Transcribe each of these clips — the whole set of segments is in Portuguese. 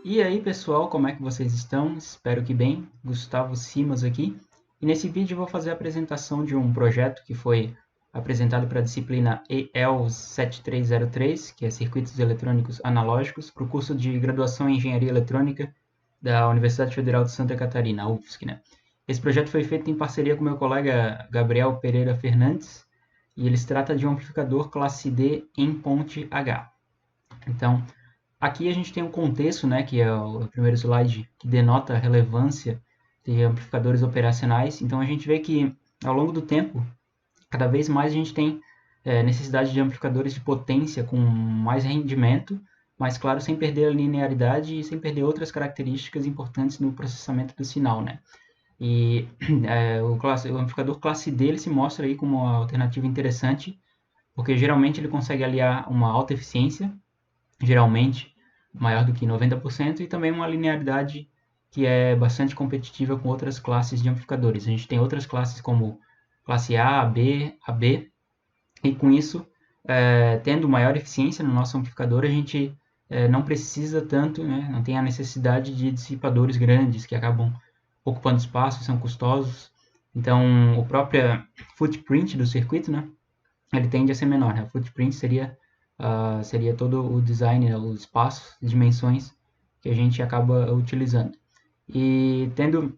E aí pessoal, como é que vocês estão? Espero que bem. Gustavo Simas aqui. E nesse vídeo eu vou fazer a apresentação de um projeto que foi apresentado para a disciplina EL 7303, que é Circuitos Eletrônicos Analógicos, para o curso de Graduação em Engenharia Eletrônica da Universidade Federal de Santa Catarina, a UFSC, né? Esse projeto foi feito em parceria com meu colega Gabriel Pereira Fernandes, e ele se trata de um amplificador classe D em ponte H. Então, aqui a gente tem um contexto, né, que é o primeiro slide, que denota a relevância de amplificadores operacionais. Então, a gente vê que, ao longo do tempo, cada vez mais a gente tem necessidade de amplificadores de potência com mais rendimento, mas, claro, sem perder a linearidade e sem perder outras características importantes no processamento do sinal, né? E o amplificador classe D ele se mostra aí como uma alternativa interessante, porque geralmente ele consegue aliar uma alta eficiência, geralmente maior do que 90%, e também uma linearidade que é bastante competitiva com outras classes de amplificadores. A gente tem outras classes como classe A, B, AB, e com isso, tendo maior eficiência no nosso amplificador, a gente não precisa tanto, né, não tem a necessidade de dissipadores grandes que acabam ocupando espaço, são custosos. Então, o próprio footprint do circuito, né, ele tende a ser menor, né? O footprint seria todo o design, né? Os espaços, dimensões que a gente acaba utilizando. E tendo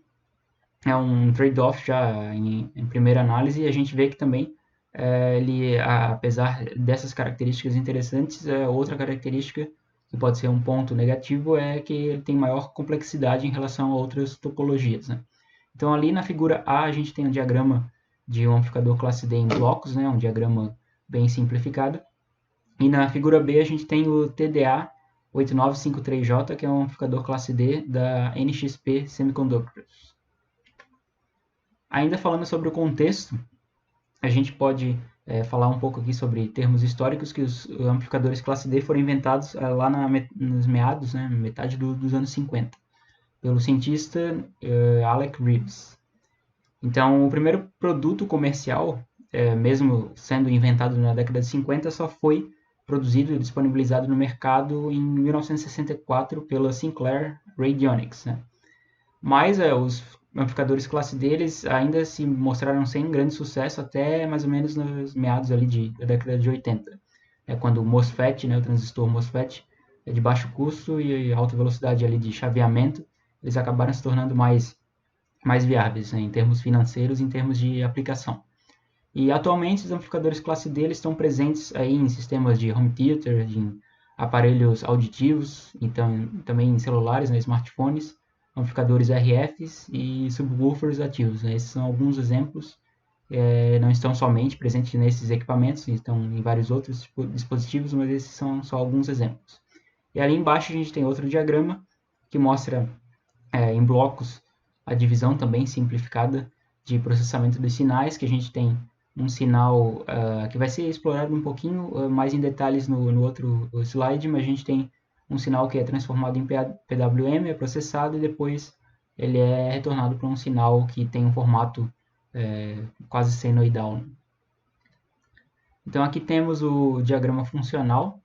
um trade-off já em primeira análise, a gente vê que também ele, apesar dessas características interessantes, outra característica que pode ser um ponto negativo é que ele tem maior complexidade em relação a outras topologias, né? Então, ali na figura A, a gente tem um diagrama de um amplificador classe D em blocos, né? Um diagrama bem simplificado. E na figura B, a gente tem o TDA 8953J, que é um amplificador classe D da NXP Semiconductors. Ainda falando sobre o contexto, a gente pode falar um pouco aqui sobre termos históricos, que os amplificadores classe D foram inventados lá nos meados, né, metade dos anos 50, pelo cientista Alec Reeves. Então, o primeiro produto comercial, mesmo sendo inventado na década de 50, só foi produzido e disponibilizado no mercado em 1964 pela Sinclair Radionics, né? Mas os amplificadores classe D eles ainda se mostraram sem grande sucesso até mais ou menos nos meados ali da década de 80. Quando o MOSFET, né, o transistor MOSFET, é de baixo custo e alta velocidade ali de chaveamento, eles acabaram se tornando mais viáveis, né, em termos financeiros e em termos de aplicação. E atualmente os amplificadores classe D estão presentes aí em sistemas de home theater, em aparelhos auditivos, então também em celulares, né, smartphones, amplificadores RFs e subwoofers ativos, né? Esses são alguns exemplos, não estão somente presentes nesses equipamentos, estão em vários outros dispositivos, mas esses são só alguns exemplos. E ali embaixo a gente tem outro diagrama que mostra em blocos a divisão também simplificada de processamento dos sinais, que a gente tem um sinal que vai ser explorado um pouquinho mais em detalhes no outro slide, mas a gente tem um sinal que é transformado em PWM, é processado e depois ele é retornado para um sinal que tem um formato quase senoidal. Então aqui temos o diagrama funcional,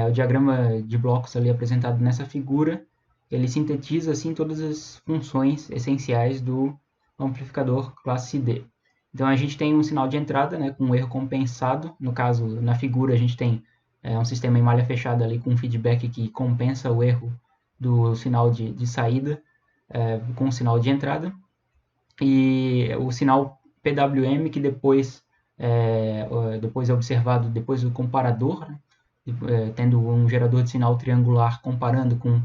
o diagrama de blocos ali apresentado nessa figura, ele sintetiza assim todas as funções essenciais do amplificador classe D. Então a gente tem um sinal de entrada, né, com um erro compensado. No caso, na figura a gente tem um sistema em malha fechada ali com um feedback que compensa o erro do sinal de saída com o sinal de entrada. E o sinal PWM que depois é observado depois do comparador, né, tendo um gerador de sinal triangular comparando com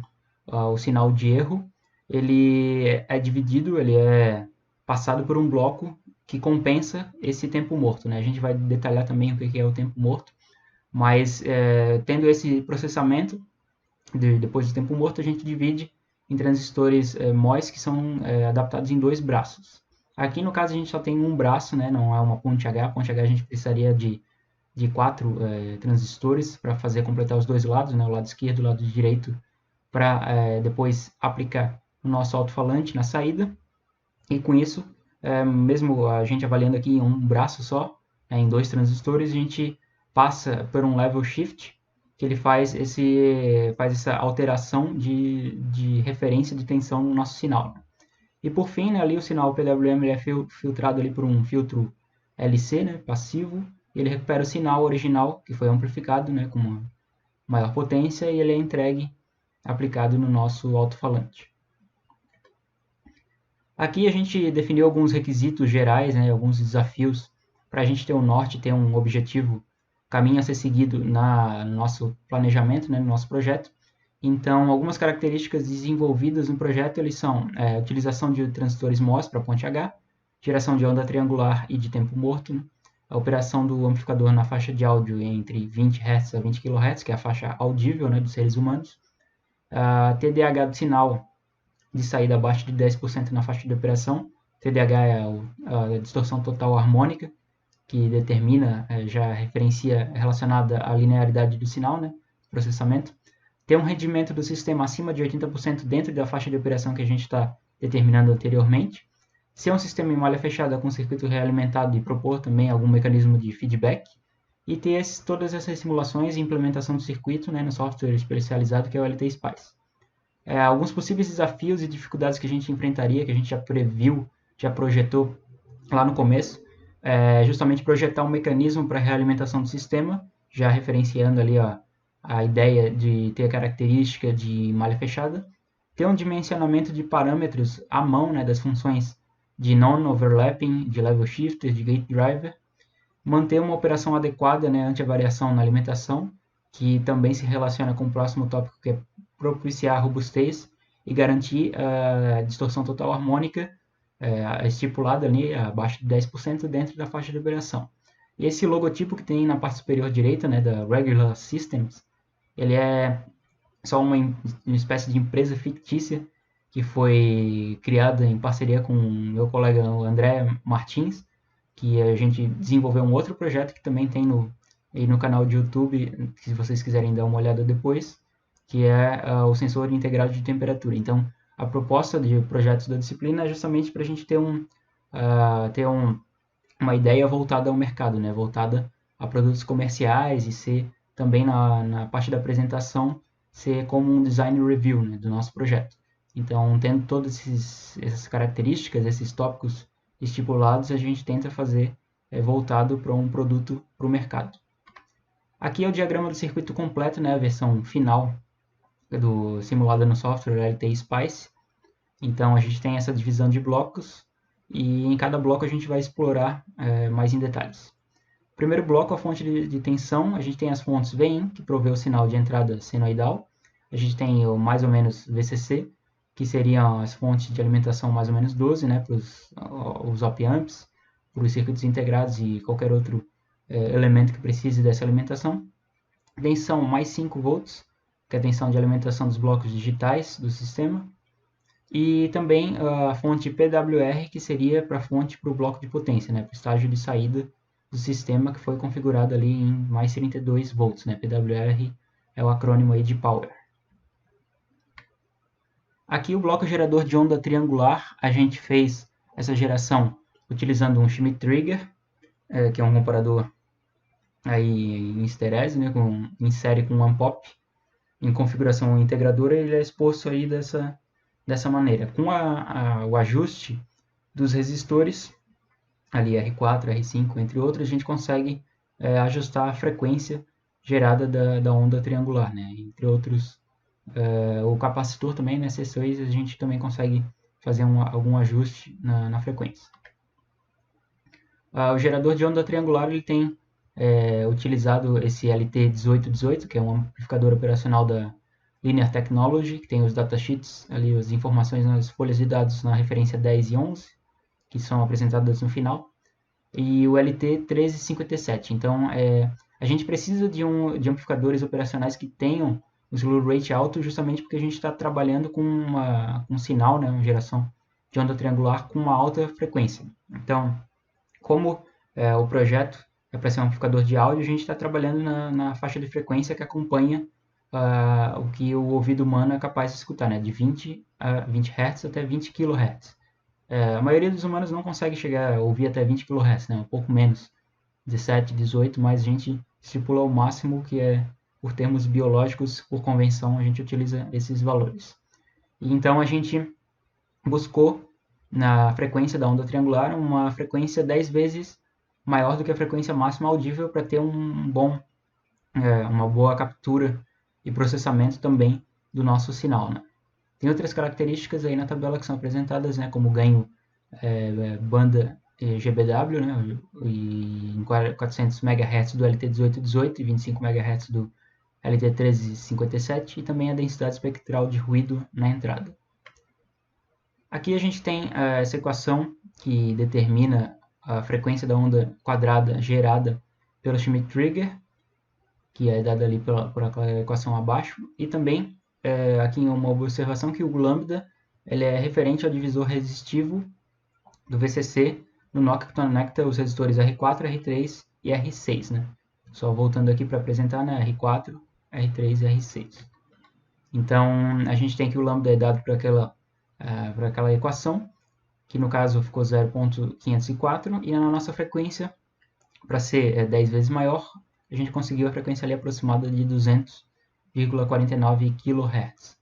o sinal de erro, ele é dividido, ele é passado por um bloco que compensa esse tempo morto, né? A gente vai detalhar também o que é o tempo morto, mas tendo esse processamento depois do tempo morto, a gente divide em transistores MOS que são adaptados em dois braços. Aqui no caso a gente só tem um braço, né? Não é uma ponte H. A ponte H a gente precisaria de 4 transistores para fazer completar os dois lados, né? O lado esquerdo e o lado direito, para depois aplicar o nosso alto-falante na saída. E com isso, mesmo a gente avaliando aqui em um braço só, em dois transistores, a gente passa por um level shift, que ele faz essa alteração de referência de tensão no nosso sinal. E por fim, né, ali o sinal PWM ele é filtrado ali por um filtro LC, né, passivo, e ele recupera o sinal original, que foi amplificado, né, com uma maior potência, e ele é entregue aplicado no nosso alto-falante. Aqui a gente definiu alguns requisitos gerais, né, alguns desafios para a gente ter um norte, ter um objetivo, caminho a ser seguido no nosso planejamento, né, no nosso projeto. Então, algumas características desenvolvidas no projeto eles são a utilização de transistores MOS para ponte H, geração de onda triangular e de tempo morto, né, a operação do amplificador na faixa de áudio entre 20 Hz a 20 kHz, que é a faixa audível, né, dos seres humanos, a TDAH do sinal de saída abaixo de 10% na faixa de operação. TDAH é a distorção total harmônica, que determina, já referencia relacionada à linearidade do sinal, né, processamento. Ter um rendimento do sistema acima de 80% dentro da faixa de operação que a gente está determinando anteriormente. Ser um sistema em malha fechada com circuito realimentado e propor também algum mecanismo de feedback. E ter todas essas simulações e implementação do circuito, né, no software especializado que é o LT-Spice. Alguns possíveis desafios e dificuldades que a gente enfrentaria, que a gente já previu, já projetou lá no começo, justamente projetar um mecanismo para realimentação do sistema, já referenciando ali a ideia de ter a característica de malha fechada, ter um dimensionamento de parâmetros à mão, né, das funções de non-overlapping, de level shifter, de gate driver, manter uma operação adequada, né, ante a variação na alimentação, que também se relaciona com o próximo tópico, que é propiciar a robustez e garantir a distorção total harmônica estipulada ali abaixo de 10% dentro da faixa de operação. E esse logotipo que tem na parte superior direita, né, da Regular Systems, ele é só uma espécie de empresa fictícia que foi criada em parceria com meu colega André Martins, que a gente desenvolveu um outro projeto que também tem no canal de YouTube, se vocês quiserem dar uma olhada depois, que é o sensor integrado de temperatura. Então, a proposta de projetos da disciplina é justamente para a gente ter uma ideia voltada ao mercado, né? Voltada a produtos comerciais e ser também na parte da apresentação, ser como um design review, né, do nosso projeto. Então, tendo todas essas características, esses tópicos estipulados, a gente tenta fazer voltado para um produto para o mercado. Aqui é o diagrama do circuito completo, né, a versão final simulada no software LT-Spice. Então, a gente tem essa divisão de blocos e em cada bloco a gente vai explorar mais em detalhes. Primeiro bloco, a fonte de tensão, a gente tem as fontes VIN, que provê o sinal de entrada senoidal. A gente tem o mais ou menos VCC, que seriam as fontes de alimentação mais ou menos 12, né, para os op-amps, para os circuitos integrados e qualquer outro elemento que precise dessa alimentação. Tensão mais 5 volts, que é a tensão de alimentação dos blocos digitais do sistema. E também a fonte PWR, que seria para a fonte para o bloco de potência, né, para o estágio de saída do sistema que foi configurado ali em mais 32 volts, né? PWR é o acrônimo aí de Power. Aqui o bloco gerador de onda triangular, a gente fez essa geração utilizando um Schmitt Trigger, que é um comparador aí em estérese, né? Em série com um pop, em configuração integradora, ele é exposto aí dessa maneira. Com o ajuste dos resistores, ali R4, R5, entre outros, a gente consegue ajustar a frequência gerada da onda triangular, né? Entre outros, o capacitor também, né? C6, a gente também consegue fazer algum ajuste na frequência. O gerador de onda triangular ele tem utilizado esse LT1818, que é um amplificador operacional da Linear Technology, que tem os datasheets, ali as informações nas folhas de dados na referência 10 e 11, que são apresentadas no final, e o LT1357. Então, a gente precisa de amplificadores operacionais que tenham o slew rate alto, justamente porque a gente está trabalhando com um sinal, né, uma geração de onda triangular com uma alta frequência. Então, como o projeto é para ser um amplificador de áudio, a gente está trabalhando na faixa de frequência que acompanha o que o ouvido humano é capaz de escutar, né, de 20 Hz até 20 kHz. A maioria dos humanos não consegue chegar a ouvir até 20 kHz, né? Um pouco menos, 17, 18, mas a gente estipula o máximo que é por termos biológicos, por convenção, a gente utiliza esses valores. E então a gente buscou na frequência da onda triangular uma frequência 10 vezes maior do que a frequência máxima audível para ter uma boa captura e processamento também do nosso sinal, né? Tem outras características aí na tabela que são apresentadas, né, como ganho banda GBW, né, em 400 MHz do LT1818 e 25 MHz do LT1357, e também a densidade espectral de ruído na entrada. Aqui a gente tem essa equação que determina a frequência da onda quadrada gerada pelo Schmidt-Trigger, que é dada ali por aquela equação abaixo, e também aqui uma observação que o lambda ele é referente ao divisor resistivo do VCC no nó que conecta os resistores R4, R3 e R6, né? Só voltando aqui para apresentar, né? R4, R3 e R6. Então, a gente tem que o lambda é dado para aquela equação, que no caso ficou 0.504, e na nossa frequência, para ser 10 vezes maior, a gente conseguiu a frequência ali aproximada de 200,49 kHz.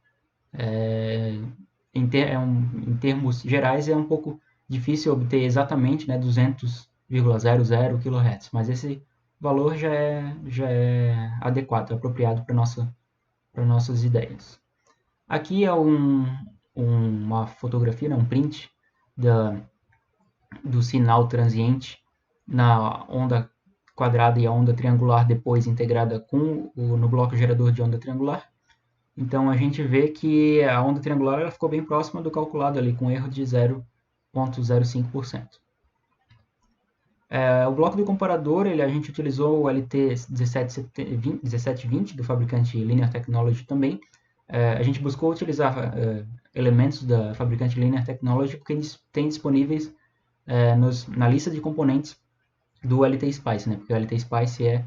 Em termos gerais, é um pouco difícil obter exatamente, né, 200,00 kHz, mas esse valor já é adequado, apropriado para nossas ideias. Aqui é uma fotografia, né, um print do sinal transiente na onda quadrada e a onda triangular depois integrada no bloco gerador de onda triangular. Então a gente vê que a onda triangular ela ficou bem próxima do calculado ali, com erro de 0,05%. O bloco do comparador, a gente utilizou o LT1720 do fabricante Linear Technology também. A gente buscou utilizar elementos da fabricante Linear Technology porque eles têm disponíveis na lista de componentes do LT-Spice, né? Porque o LT-Spice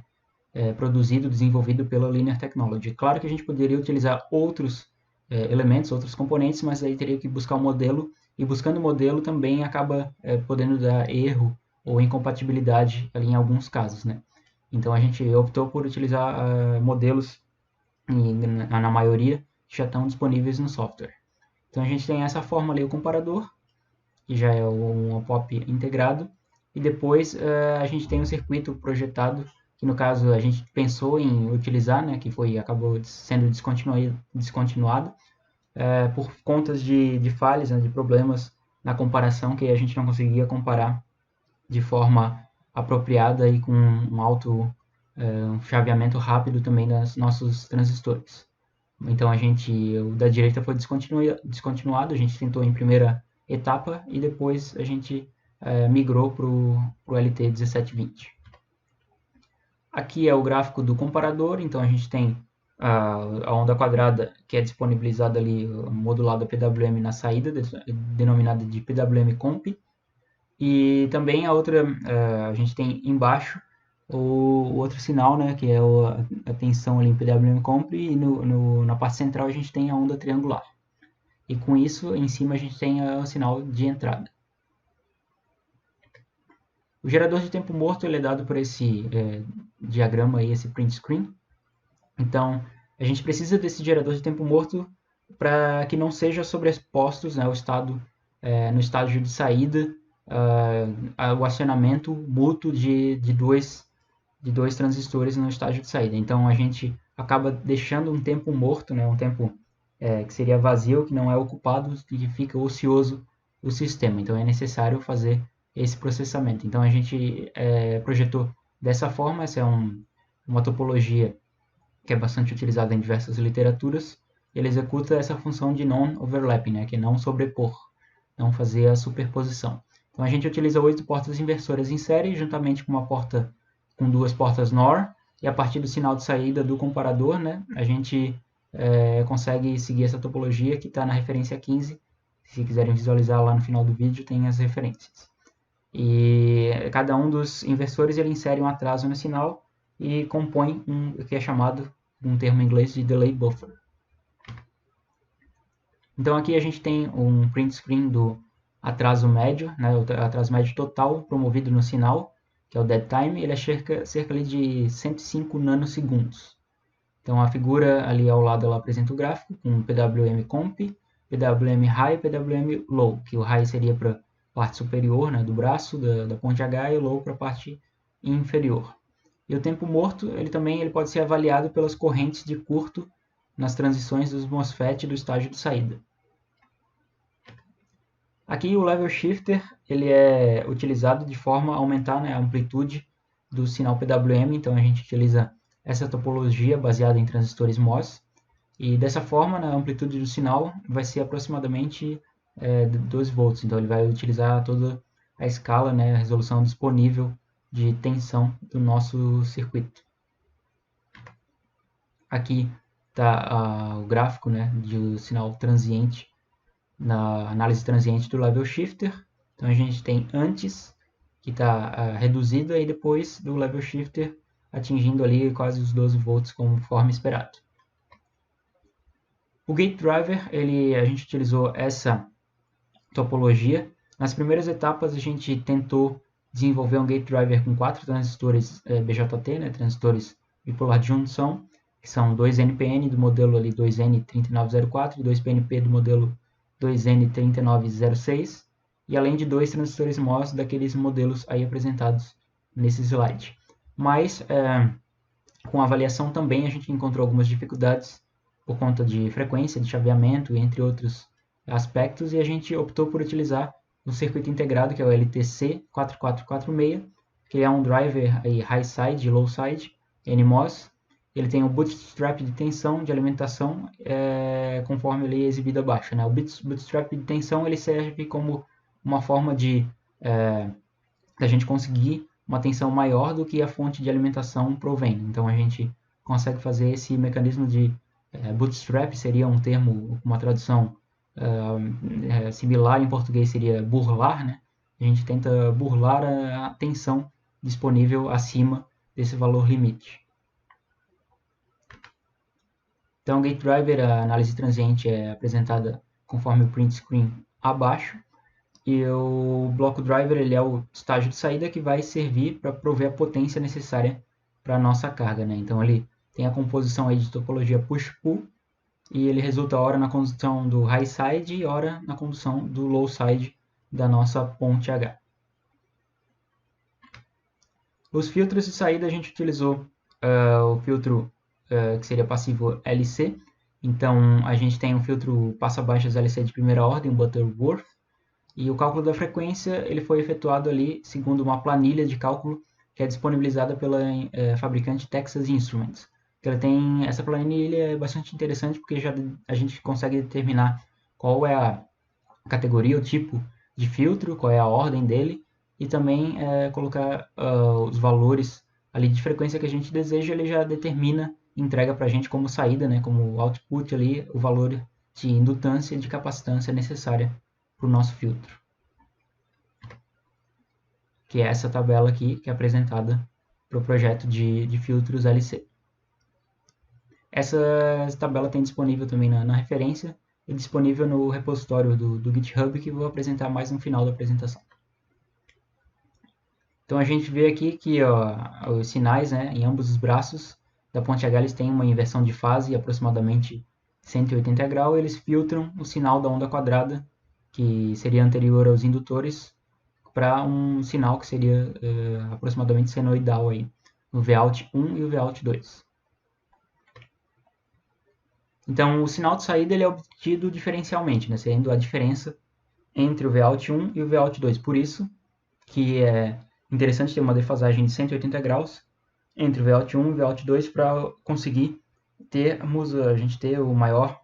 é produzido, desenvolvido pela Linear Technology. Claro que a gente poderia utilizar outros elementos, outros componentes, mas aí teria que buscar um modelo, e buscando o modelo também acaba podendo dar erro ou incompatibilidade ali em alguns casos, né? Então a gente optou por utilizar modelos, na maioria, que já estão disponíveis no software. Então a gente tem essa forma ali, o comparador, que já é um POP integrado, e depois a gente tem um circuito projetado, que no caso a gente pensou em utilizar, né, que acabou sendo descontinuado por contas de falhas, né, de problemas na comparação, que a gente não conseguia comparar de forma apropriada e com um alto chaveamento rápido também dos nossos transistores. Então o da direita foi descontinuado, a gente tentou em primeira etapa e depois a gente migrou para o LT1720. Aqui é o gráfico do comparador, então a gente tem a onda quadrada que é disponibilizada ali, modulada PWM na saída, denominada de PWM Comp. E também a gente tem embaixo o outro sinal, né, que é a tensão ali em PWM Comp, e na parte central a gente tem a onda triangular. E com isso, em cima a gente tem o sinal de entrada. O gerador de tempo morto ele é dado por esse diagrama aí, esse print screen. Então, a gente precisa desse gerador de tempo morto para que não seja sobrepostos, né, no estágio de saída, o acionamento mútuo de dois transistores no estágio de saída. Então, a gente acaba deixando um tempo morto, né, um tempo que seria vazio, que não é ocupado, que fica ocioso o sistema. Então, é necessário fazer esse processamento. Então, a gente projetou dessa forma. Essa é uma topologia que é bastante utilizada em diversas literaturas. Ele executa essa função de non-overlapping, né, que é não sobrepor, não fazer a superposição. Então, a gente utiliza 8 portas inversoras em série, juntamente com 2 portas NOR, e a partir do sinal de saída do comparador, né, a gente consegue seguir essa topologia que está na referência 15. Se quiserem visualizar lá no final do vídeo, tem as referências. E cada um dos inversores ele insere um atraso no sinal e compõe o que é chamado, um termo em inglês, de delay buffer. Então aqui a gente tem um print screen do atraso médio, né, o atraso médio total promovido no sinal, que é o dead time. Ele é cerca ali de 105 nanosegundos. Então a figura ali ao lado ela apresenta o gráfico com PWM comp, PWM high e PWM low, que o high seria para a parte superior, né, do braço da ponte H, e o low para a parte inferior. E o tempo morto ele pode ser avaliado pelas correntes de curto nas transições dos MOSFET do estágio de saída. Aqui o level shifter ele é utilizado de forma a aumentar, né, a amplitude do sinal PWM, então a gente utiliza essa topologia baseada em transistores MOS, e dessa forma, né, a amplitude do sinal vai ser aproximadamente 12 volts, então ele vai utilizar toda a escala, né, a resolução disponível de tensão do nosso circuito. Aqui está o gráfico, né, do sinal transiente na análise transiente do level shifter. Então a gente tem antes, que está reduzido, e depois do level shifter atingindo ali quase os 12 volts conforme esperado. O gate driver, a gente utilizou essa topologia. Nas primeiras etapas a gente tentou desenvolver um gate driver com 4 transistores BJT, né, transistores bipolar de junção, que são 2 NPN do modelo ali 2N3904 e 2 PNP do modelo 2N3906, e além de 2 transistores MOS daqueles modelos aí apresentados nesse slide. Mas com a avaliação também a gente encontrou algumas dificuldades por conta de frequência de chaveamento, entre outros aspectos, e a gente optou por utilizar um circuito integrado, que é o LTC4446, que é um driver aí high side e low side, NMOS. Ele tem o bootstrap de tensão de alimentação, conforme ele é exibido abaixo, né? O bootstrap de tensão ele serve como uma forma de a gente conseguir uma tensão maior do que a fonte de alimentação provém. Então a gente consegue fazer esse mecanismo de bootstrap, seria um termo, uma tradução similar em português seria burlar, né? A gente tenta burlar a tensão disponível acima desse valor limite. Então, o gate driver, a análise transiente é apresentada conforme o print screen abaixo, e o bloco driver ele é o estágio de saída que vai servir para prover a potência necessária para a nossa carga, né? Então, ele tem a composição aí de topologia push-pull, e ele resulta ora na condução do high side e ora na condução do low side da nossa ponte H. Os filtros de saída a gente utilizou o filtro que seria passivo LC. Então a gente tem um filtro passa-baixas LC de primeira ordem, o Butterworth, e o cálculo da frequência ele foi efetuado ali segundo uma planilha de cálculo que é disponibilizada pela fabricante Texas Instruments. Essa planilha é bastante interessante porque a gente consegue determinar qual é a categoria, o tipo de filtro, qual é a ordem dele, e também colocar os valores ali de frequência que a gente deseja. Ele já determina e entrega para a gente como saída, né, como output ali, o valor de indutância e de capacitância necessária para o nosso filtro. Que é essa tabela aqui que é apresentada para o projeto de filtros LC. Essa tabela tem disponível também na referência e disponível no repositório do GitHub, que vou apresentar mais no final da apresentação. Então a gente vê aqui que os sinais, né, em ambos os braços da ponte H eles têm uma inversão de fase aproximadamente 180 graus, e eles filtram o sinal da onda quadrada, que seria anterior aos indutores, para um sinal que seria aproximadamente senoidal aí, no Vout 1 e o Vout 2. Então, o sinal de saída ele é obtido diferencialmente, né, sendo a diferença entre o Vout 1 e o Vout 2. Por isso que é interessante ter uma defasagem de 180 graus entre o Vout 1 e o Vout 2 para conseguir a gente ter o maior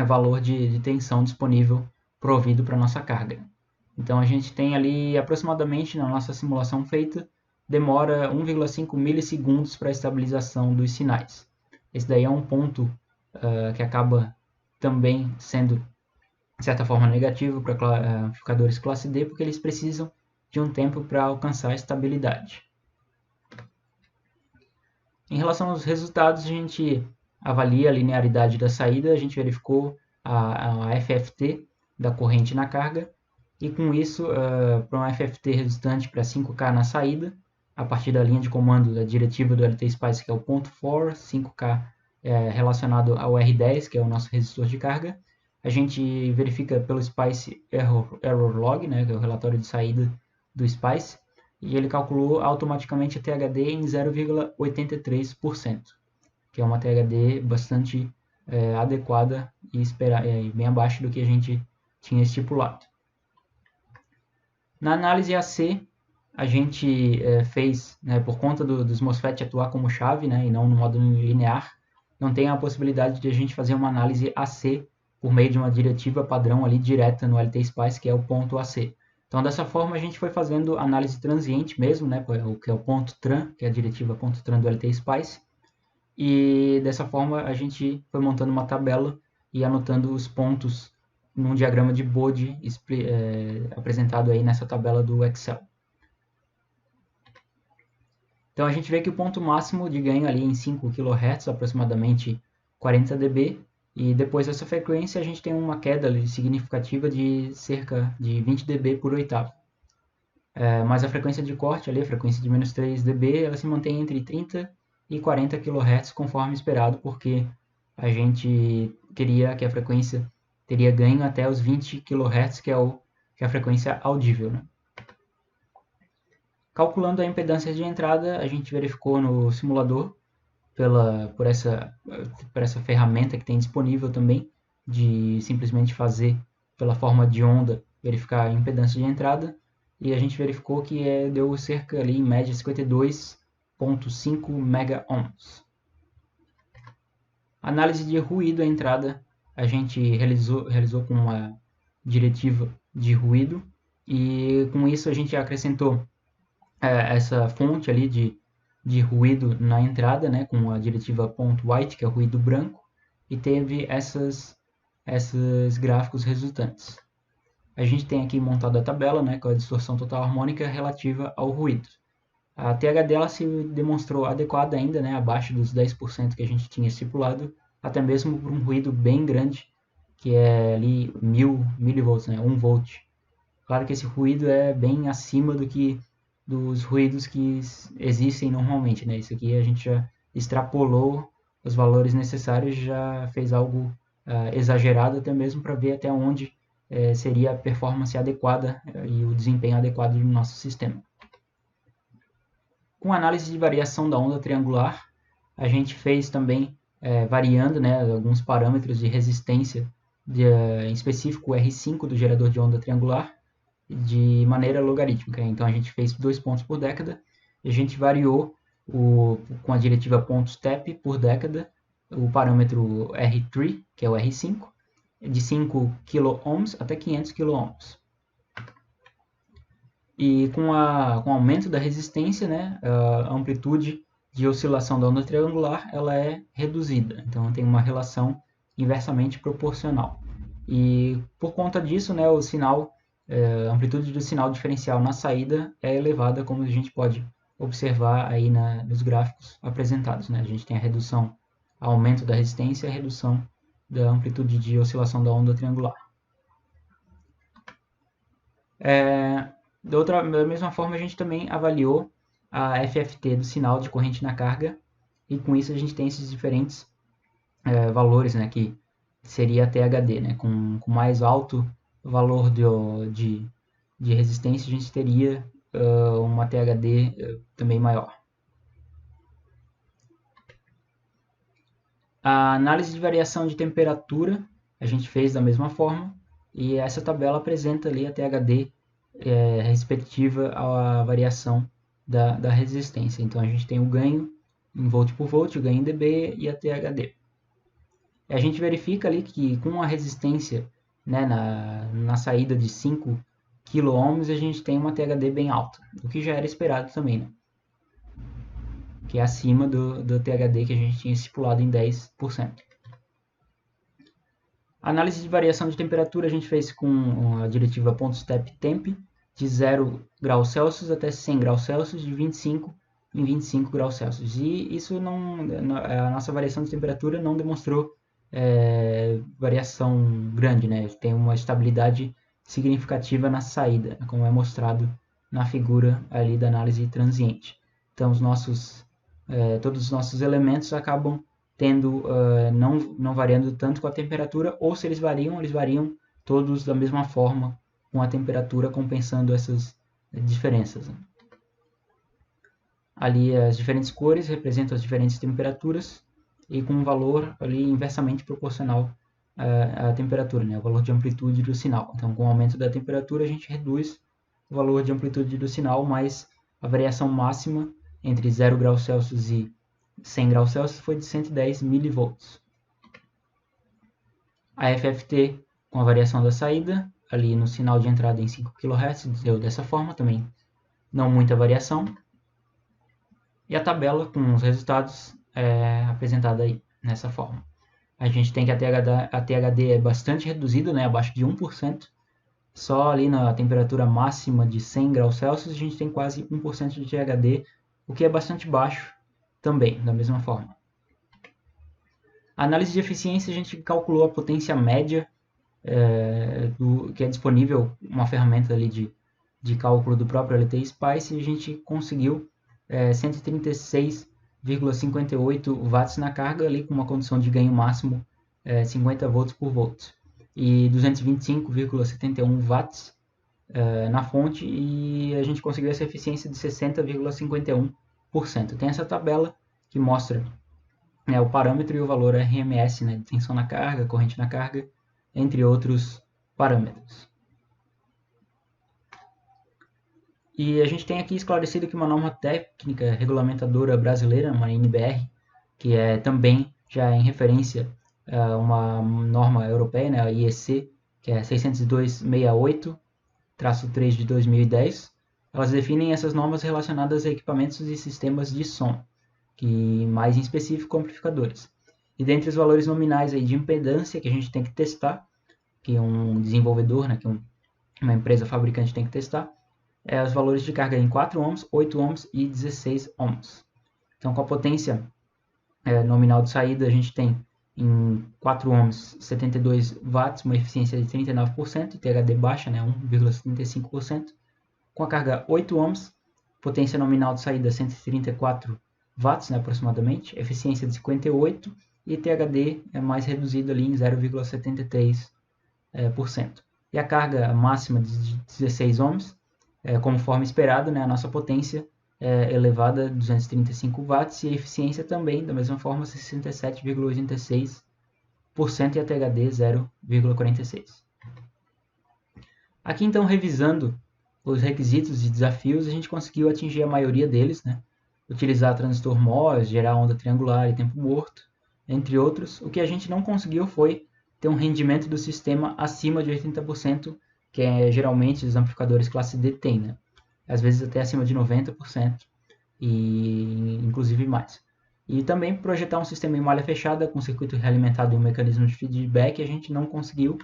valor de tensão disponível provido para a nossa carga. Então, a gente tem ali aproximadamente, na nossa simulação feita, demora 1,5 milissegundos para a estabilização dos sinais. Esse daí é um ponto que acaba também sendo, de certa forma, negativo para amplificadores classe D, porque eles precisam de um tempo para alcançar a estabilidade. Em relação aos resultados, a gente avalia a linearidade da saída, a gente verificou a FFT da corrente na carga, e com isso, para uma FFT resultante para 5K na saída, a partir da linha de comando da diretiva do LT Spice, que é o .4, 5K relacionado ao R10, que é o nosso resistor de carga. A gente verifica pelo SPICE Error Log, né, que é o relatório de saída do SPICE, e ele calculou automaticamente a THD em 0,83%, que é uma THD bastante adequada e bem abaixo do que a gente tinha estipulado. Na análise AC, a gente fez, né, por conta dos MOSFET atuar como chave, né, e não no modo linear, não tem a possibilidade de a gente fazer uma análise AC por meio de uma diretiva padrão ali direta no LT-SPICE, que é o ponto AC. Então, dessa forma, a gente foi fazendo análise transiente mesmo, né, que é o ponto TRAN, que é a diretiva ponto TRAN do LT-SPICE, e dessa forma a gente foi montando uma tabela e anotando os pontos num diagrama de Bode apresentado aí nessa tabela do Excel. Então a gente vê que o ponto máximo de ganho ali em 5 kHz, aproximadamente 40 dB, e depois dessa frequência a gente tem uma queda ali significativa de cerca de 20 dB por oitava. Mas a frequência de corte ali, a frequência de menos 3 dB, ela se mantém entre 30 e 40 kHz conforme esperado, porque a gente queria que a frequência teria ganho até os 20 kHz, que é a frequência audível, né? Calculando a impedância de entrada, a gente verificou no simulador, por essa ferramenta que tem disponível também, de simplesmente fazer pela forma de onda, verificar a impedância de entrada, e a gente verificou que deu cerca ali, em média, 52,5 mega-ohms. Análise de ruído à entrada, a gente realizou com uma diretiva de ruído, e com isso a gente acrescentou essa fonte ali de ruído na entrada, né, com a diretiva .white, que é o ruído branco, e teve esses gráficos resultantes. A gente tem aqui montado a tabela, né, com a distorção total harmônica relativa ao ruído. A TH dela se demonstrou adequada ainda, né, abaixo dos 10% que a gente tinha estipulado, até mesmo por um ruído bem grande, que é ali 1000 mV, né, 1 volt. Claro que esse ruído é bem acima dos ruídos que existem normalmente, né? Isso aqui a gente já extrapolou os valores necessários, já fez algo exagerado até mesmo para ver até onde seria a performance adequada e o desempenho adequado do nosso sistema. Com análise de variação da onda triangular, a gente fez também variando, né, alguns parâmetros de resistência, em específico o R5 do gerador de onda triangular, de maneira logarítmica. Então a gente fez 2 pontos por década, e a gente variou com a diretiva .step por década o parâmetro R3, que é o R5, de 5 kΩ até 500 kΩ. E com o aumento da resistência, né, a amplitude de oscilação da onda triangular ela é reduzida. Então tem uma relação inversamente proporcional. E por conta disso, né, a amplitude do sinal diferencial na saída é elevada, como a gente pode observar aí nos gráficos apresentados, né? A gente tem a redução, aumento da resistência e a redução da amplitude de oscilação da onda triangular. Da mesma forma, a gente também avaliou a FFT do sinal de corrente na carga, e com isso a gente tem esses diferentes valores, né, que seria a THD, né, com mais alto valor de resistência, a gente teria uma THD também maior. A análise de variação de temperatura a gente fez da mesma forma, e essa tabela apresenta ali a THD respectiva à variação da resistência. Então a gente tem o ganho em volt por volt, o ganho em dB e a THD. A gente verifica ali que com a resistência, né, na saída de 5 kΩ, a gente tem uma THD bem alta, o que já era esperado também, né? Que é acima do THD que a gente tinha estipulado em 10%. A análise de variação de temperatura a gente fez com a diretiva .step-temp, de 0 graus Celsius até 100 graus Celsius, de 25 em 25 graus Celsius. E isso a nossa variação de temperatura não demonstrou variação grande, né? Tem uma estabilidade significativa na saída, como é mostrado na figura ali da análise transiente. Então todos os nossos elementos acabam não variando tanto com a temperatura, ou se eles variam todos da mesma forma com a temperatura, compensando essas diferenças. Ali as diferentes cores representam as diferentes temperaturas e com um valor ali inversamente proporcional à temperatura, né? O valor de amplitude do sinal. Então, com o aumento da temperatura, a gente reduz o valor de amplitude do sinal, mas a variação máxima entre 0 graus Celsius e 100 graus Celsius foi de 110 milivolts. A FFT, com a variação da saída, ali no sinal de entrada em 5 kHz, deu dessa forma também, não muita variação. E a tabela com os resultados apresentada aí nessa forma. A gente tem que a THD é bastante reduzida, né, abaixo de 1%. Só ali na temperatura máxima de 100 graus Celsius a gente tem quase 1% de THD, o que é bastante baixo também, da mesma forma. A análise de eficiência a gente calculou a potência média que é disponível, uma ferramenta ali de cálculo do próprio LTI Spice, e a gente conseguiu 136,58 watts na carga, ali com uma condição de ganho máximo 50 volts por volt, e 225,71 watts na fonte, e a gente conseguiu essa eficiência de 60,51%. Tem essa tabela que mostra o parâmetro e o valor RMS, né, de tensão na carga, corrente na carga, entre outros parâmetros. E a gente tem aqui esclarecido que uma norma técnica regulamentadora brasileira, uma NBR, que é também já em referência a uma norma europeia, né, a IEC, que é 60268-3 de 2010, elas definem essas normas relacionadas a equipamentos e sistemas de som, que mais em específico amplificadores. E dentre os valores nominais aí de impedância que a gente tem que testar, que um desenvolvedor, né, que uma empresa fabricante tem que testar, os valores de carga em 4 ohms, 8 ohms e 16 ohms. Então, com a potência nominal de saída, a gente tem em 4 ohms 72 watts, uma eficiência de 39%, THD baixa, né, 1,75%. Com a carga 8 ohms, potência nominal de saída 134 watts, né, aproximadamente, eficiência de 58%, e THD é mais reduzido ali em 0,73%. E a carga máxima de 16 ohms, conforme esperado, né, a nossa potência elevada a 235 watts, e a eficiência também, da mesma forma, 67,86%, e a THD 0,46%. Aqui, então, revisando os requisitos e desafios, a gente conseguiu atingir a maioria deles, né? Utilizar transistor MOS, gerar onda triangular e tempo morto, entre outros. O que a gente não conseguiu foi ter um rendimento do sistema acima de 80%, que geralmente os amplificadores classe D têm, né? Às vezes até acima de 90%, e inclusive mais. E também projetar um sistema em malha fechada com circuito realimentado e um mecanismo de feedback a gente não conseguiu,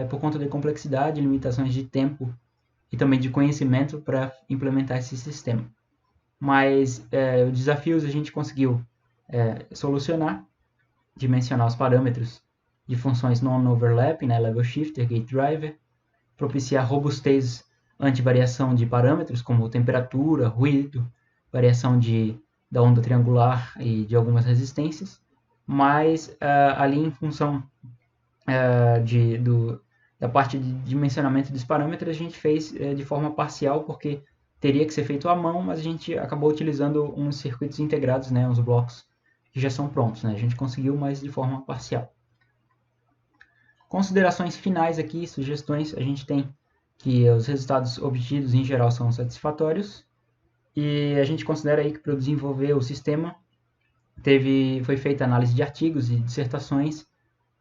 por conta da complexidade, limitações de tempo e também de conhecimento para implementar esse sistema. Mas os desafios a gente conseguiu solucionar, dimensionar os parâmetros de funções non-overlapping, né, level shifter, gate driver, propiciar robustez ante variação de parâmetros como temperatura, ruído, variação da onda triangular e de algumas resistências, mas ali em função da parte de dimensionamento dos parâmetros a gente fez de forma parcial, porque teria que ser feito à mão, mas a gente acabou utilizando uns circuitos integrados, né, uns blocos que já são prontos, né? A gente conseguiu, mas de forma parcial. Considerações finais aqui, sugestões, a gente tem que os resultados obtidos em geral são satisfatórios, e a gente considera aí que para desenvolver o sistema foi feita análise de artigos e dissertações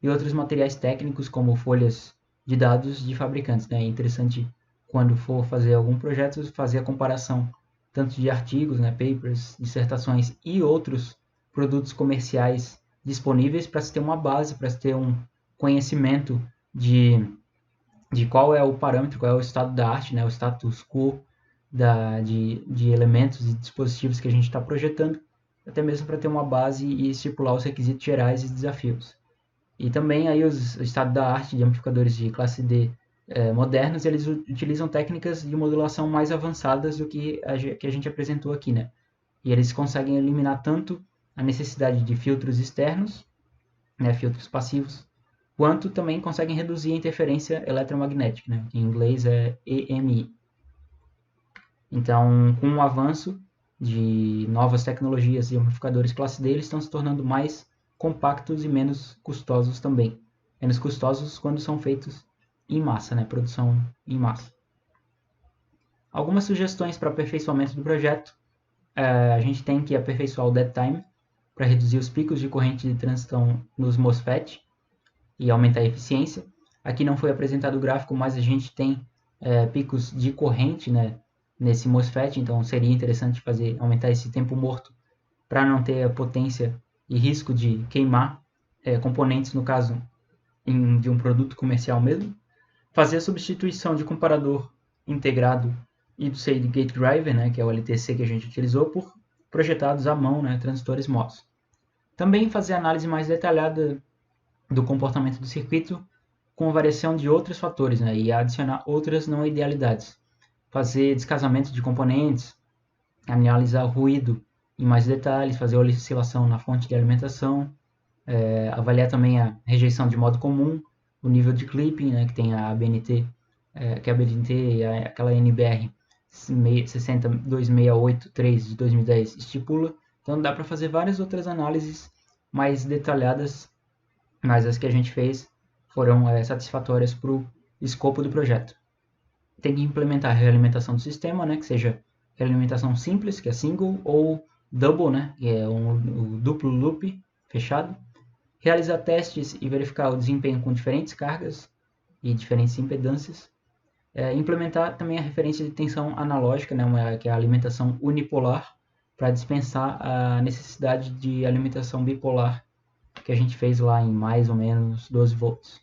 e outros materiais técnicos como folhas de dados de fabricantes, né? É interessante quando for fazer algum projeto fazer a comparação tanto de artigos, né, papers, dissertações e outros produtos comerciais disponíveis para se ter uma base, para se ter um conhecimento de qual é o parâmetro, qual é o estado da arte, né, o status quo de elementos e dispositivos que a gente está projetando, até mesmo para ter uma base e estipular os requisitos gerais e desafios. E também aí o estado da arte de amplificadores de classe D modernos, eles utilizam técnicas de modulação mais avançadas do que a gente apresentou aqui, né? E eles conseguem eliminar tanto a necessidade de filtros externos, né, filtros passivos, quanto também conseguem reduzir a interferência eletromagnética, né, que em inglês é EMI. Então, com o avanço de novas tecnologias e amplificadores classe D, eles estão se tornando mais compactos e menos custosos também. Menos custosos quando são feitos em massa, né, produção em massa. Algumas sugestões para aperfeiçoamento do projeto. A gente tem que aperfeiçoar o dead time para reduzir os picos de corrente de transição nos MOSFET e aumentar a eficiência. Aqui não foi apresentado o gráfico, mas a gente tem picos de corrente, né, nesse MOSFET, então seria interessante aumentar esse tempo morto para não ter a potência e risco de queimar componentes, no caso de um produto comercial mesmo. Fazer a substituição de comparador integrado e do Shade Gate Driver, né, que é o LTC que a gente utilizou, por projetados à mão, né, transistores MOS. Também fazer análise mais detalhada do comportamento do circuito com variação de outros fatores, né, e adicionar outras não idealidades. Fazer descasamento de componentes, analisar o ruído em mais detalhes, fazer a oscilação na fonte de alimentação, avaliar também a rejeição de modo comum, o nível de clipping, né, que tem a ABNT, que a ABNT e aquela NBR 62683 de 2010 estipula. Então dá para fazer várias outras análises mais detalhadas, mas as que a gente fez foram satisfatórias para o escopo do projeto. Tem que implementar a realimentação do sistema, né, que seja realimentação simples, que é single, ou double, né, que é um duplo loop fechado. Realizar testes e verificar o desempenho com diferentes cargas e diferentes impedâncias. Implementar também a referência de tensão analógica, né, que é a alimentação unipolar, para dispensar a necessidade de alimentação bipolar, que a gente fez lá em mais ou menos 12 volts.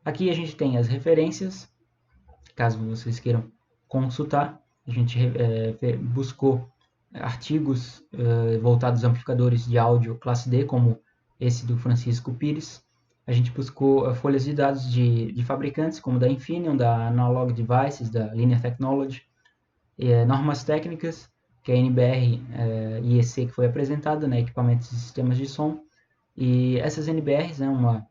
Aqui a gente tem as referências, caso vocês queiram consultar. A gente buscou artigos voltados a amplificadores de áudio classe D, como esse do Francisco Pires. A gente buscou folhas de dados de fabricantes, como da Infineon, da Analog Devices, da Linear Technology, normas técnicas, que é a NBR IEC, que foi apresentada, né, equipamentos e sistemas de som. E essas NBRs, né,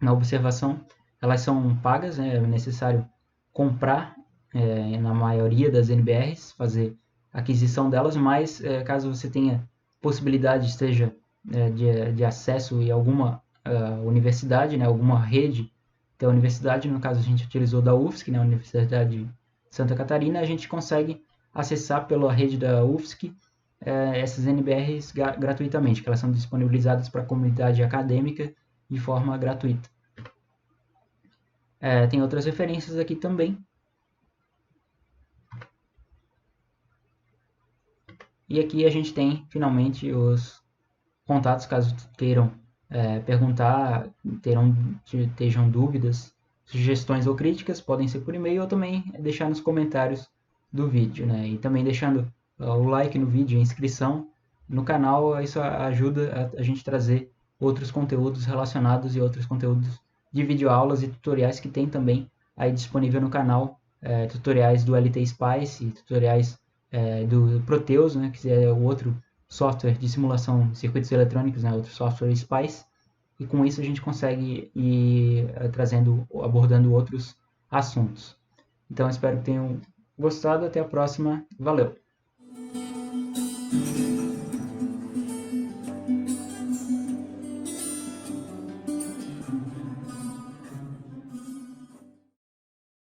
na observação, elas são pagas, né, é necessário comprar na maioria das NBRs, fazer aquisição delas, mas caso você tenha possibilidade, esteja de acesso em alguma universidade, né, alguma rede da universidade, no caso a gente utilizou da UFSC, né, Universidade de Santa Catarina, a gente consegue acessar pela rede da UFSC essas NBRs gratuitamente, que elas são disponibilizadas para a comunidade acadêmica de forma gratuita. Tem outras referências aqui também. E aqui a gente tem, finalmente, os contatos, caso queiram perguntar, estejam dúvidas, sugestões ou críticas, podem ser por e-mail ou também deixar nos comentários do vídeo, né? E também deixando o like no vídeo, a inscrição no canal, isso ajuda a gente trazer outros conteúdos relacionados e outros conteúdos de videoaulas e tutoriais que tem também aí disponível no canal, tutoriais do LT Spice, tutoriais do Proteus, né, que é o outro software de simulação de circuitos eletrônicos, né, outro software Spice, e com isso a gente consegue ir abordando outros assuntos. Então espero que tenham gostado, até a próxima, valeu!